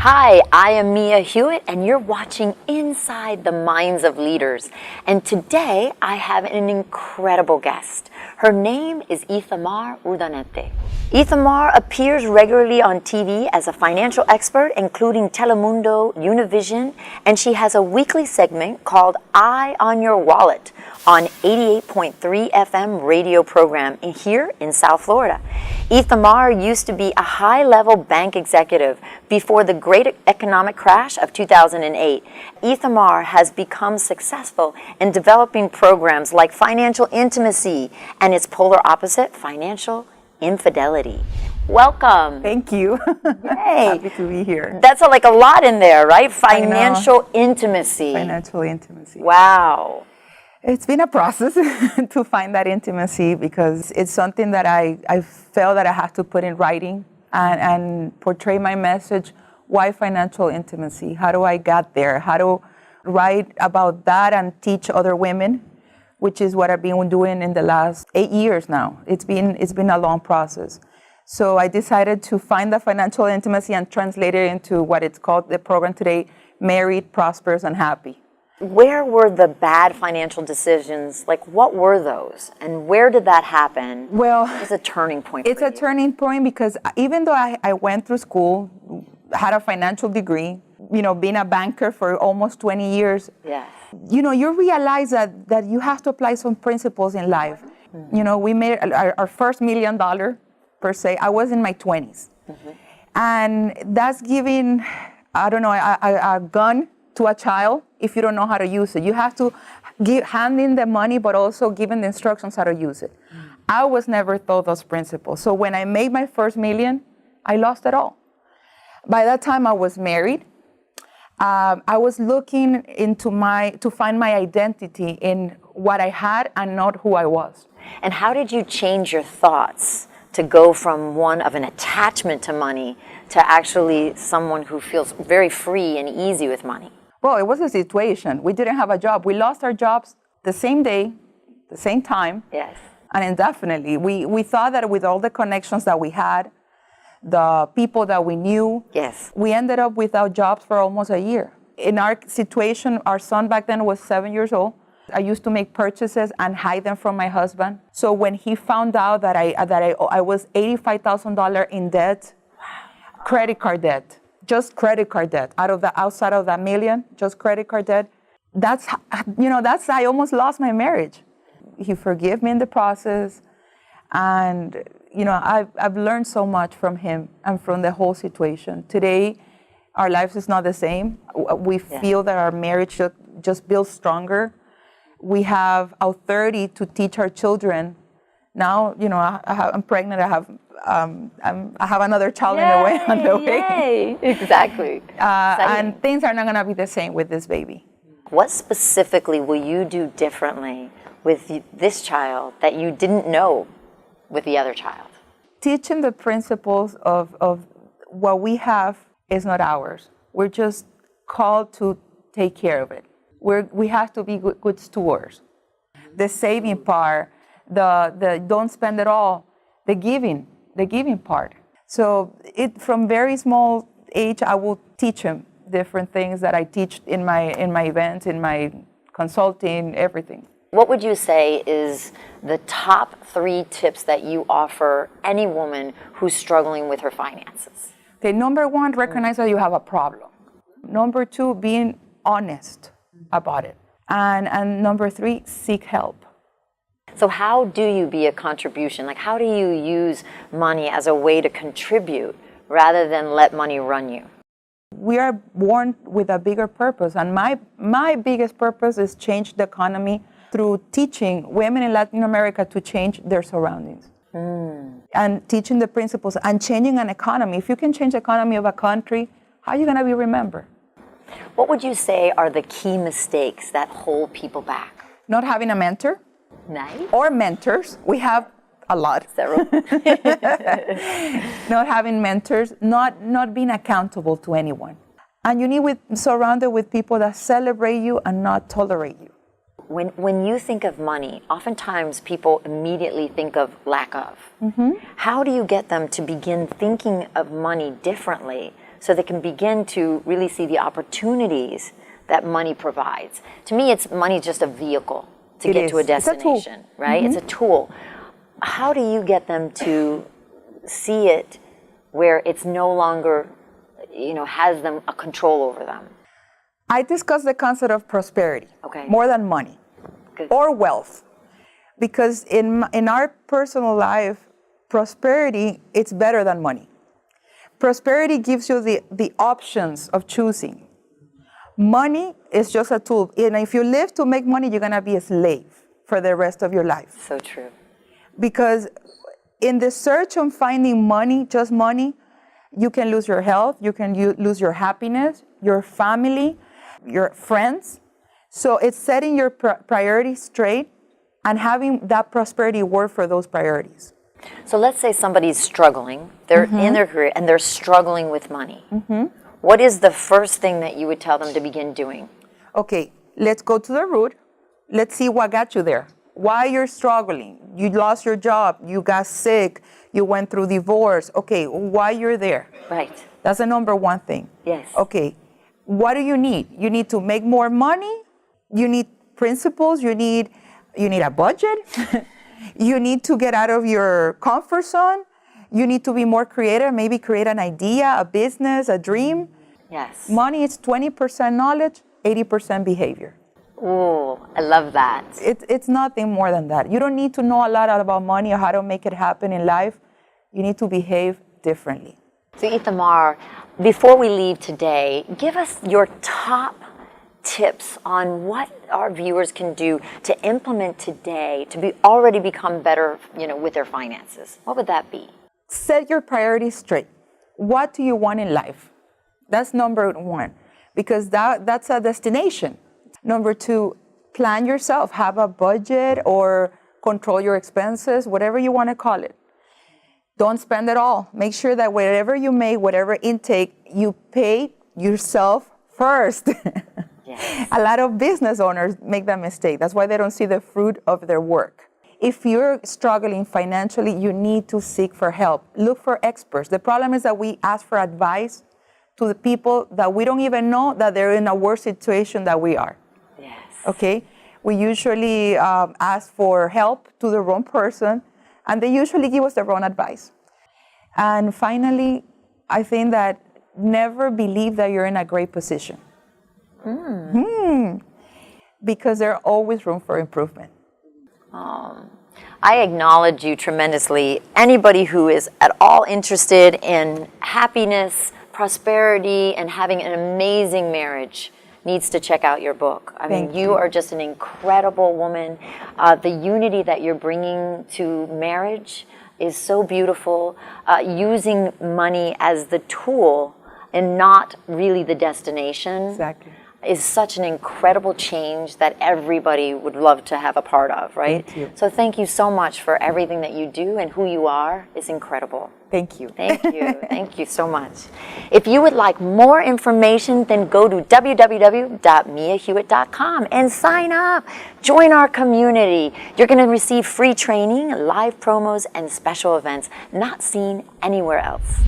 Hi, I am Mia Hewett, and you're watching Inside the Minds of Leaders. And today I have an incredible guest. Her name is Ithamar Urdaneta. Ithamar appears regularly on TV as a financial expert, including Telemundo, Univision, and she has a weekly segment called Eye on Your Wallet on 88.3 FM radio program here in South Florida. Ithamar used to be a high-level bank executive before the great economic crash of 2008. Ithamar has become successful in developing programs like financial intimacy and its polar opposite, financial infidelity. Welcome. Thank you. Yay. Happy to be here. That's like a lot in there, right? Financial intimacy. Financial intimacy. Wow. It's been a process to find that intimacy because it's something that I felt that I had to put in writing and portray my message. Why financial intimacy? How do I get there? How to write about that and teach other women, which is what I've been doing in the last 8 years now. It's been a long process. So I decided to find the financial intimacy and translate it into what it's called the program today, Married, Prosperous, and Happy. Where were the bad financial decisions? Like, what were those? And where did that happen? Well, it's a turning point. It's a turning point because even though I went through school, had a financial degree, being a banker for almost 20 years, yes. You realize that you have to apply some principles in life. Mm-hmm. We made our first $1 million, per se. I was in my 20s. Mm-hmm. And that's giving, a gun to a child if you don't know how to use it. You have to hand in the money, but also giving the instructions how to use it. I was never taught those principles. So when I made my first $1 million, I lost it all. By that time, I was married. I was looking to find my identity in what I had and not who I was. And how did you change your thoughts to go from one of an attachment to money to actually someone who feels very free and easy with money? Well, it was a situation. We didn't have a job. We lost our jobs the same day, the same time. Yes. And indefinitely. We thought that with all the connections that we had, the people that we knew, yes, we ended up without jobs for almost a year. In our situation, our son back then was 7 years old. I used to make purchases and hide them from my husband. So when he found out that I was $85,000 in debt, credit card debt, just credit card debt, outside of that $1 million, just credit card debt, I almost lost my marriage. He forgave me in the process, and I've learned so much from him and from the whole situation. Today, our lives is not the same. We feel that our marriage just builds stronger. We have authority to teach our children. Now, I'm pregnant. I have another child on the way. Yay. Exactly. And things are not going to be the same with this baby. What specifically will you do differently with this child that you didn't know with the other child? Teaching the principles of what we have is not ours. We're just called to take care of it. We have to be good stewards. The saving part, the don't spend it all, the giving part. So from very small age, I will teach him different things that I teach in my events, in my consulting, everything. What would you say is the top 3 tips that you offer any woman who's struggling with her finances? Okay, number 1, recognize that you have a problem. Number 2, being honest about it. And number 3, seek help. So how do you be a contribution? Like, how do you use money as a way to contribute rather than let money run you? We are born with a bigger purpose, and my biggest purpose is change the economy through teaching women in Latin America to change their surroundings. And teaching the principles and changing an economy. If you can change the economy of a country, how are you going to be remembered? What would you say are the key mistakes that hold people back? Not having a mentor. Nice. Or mentors. We have a lot. Several. Not having mentors, not being accountable to anyone. And you need surrounded with people that celebrate you and not tolerate you. When you think of money, oftentimes people immediately think of lack of. Mm-hmm. How do you get them to begin thinking of money differently so they can begin to really see the opportunities that money provides. To me, money is just a vehicle to get to a destination, right? It's a tool. How do you get them to see it where it's no longer, has them a control over them? I discuss the concept of prosperity more than money or wealth, because in our personal life, prosperity, it's better than money. Prosperity gives you the options of choosing. Money is just a tool. And if you live to make money, you're going to be a slave for the rest of your life. So true. Because in the search of finding money, just money, you can lose your health, you can lose your happiness, your family, your friends. So it's setting your priorities straight and having that prosperity work for those priorities. So let's say somebody's struggling, they're in their career and they're struggling with money. What is the first thing that you would tell them to begin doing? Okay, let's go to the root. Let's see what got you there. Why you're struggling. You lost your job, you got sick, you went through divorce. Okay, why you're there? Right. That's the number one thing. Yes. Okay, what do you need? You need to make more money. You need principles. You need a budget. You need to get out of your comfort zone. You need to be more creative, maybe create an idea, a business, a dream. Yes. Money is 20% knowledge, 80% behavior. Ooh, I love that. It's nothing more than that. You don't need to know a lot about money or how to make it happen in life. You need to behave differently. So Ithamar, before we leave today, give us your top tips on what our viewers can do to implement today to already become better, with their finances. What would that be? Set your priorities straight. What do you want in life? That's number one, because that's a destination. Number two, plan yourself. Have a budget or control your expenses, whatever you want to call it. Don't spend it all. Make sure that whatever you make, whatever intake, you pay yourself first. Yes. A lot of business owners make that mistake. That's why they don't see the fruit of their work. If you're struggling financially, you need to seek for help. Look for experts. The problem is that we ask for advice to the people that we don't even know that they're in a worse situation than we are. Yes. Okay? We usually ask for help to the wrong person, and they usually give us the wrong advice. And finally, I think that never believe that you're in a great position. Because there's always room for improvement. I acknowledge you tremendously. Anybody who is at all interested in happiness, prosperity, and having an amazing marriage needs to check out your book. I mean, you are just an incredible woman. The unity that you're bringing to marriage is so beautiful. Using money as the tool and not really the destination is such an incredible change that everybody would love to have a part of, right? Thank you. So thank you so much for everything that you do, and who you are is incredible. Thank you. Thank you. Thank you so much. If you would like more information, then go to www.miahewett.com and sign up. Join our community. You're going to receive free training, live promos, and special events not seen anywhere else.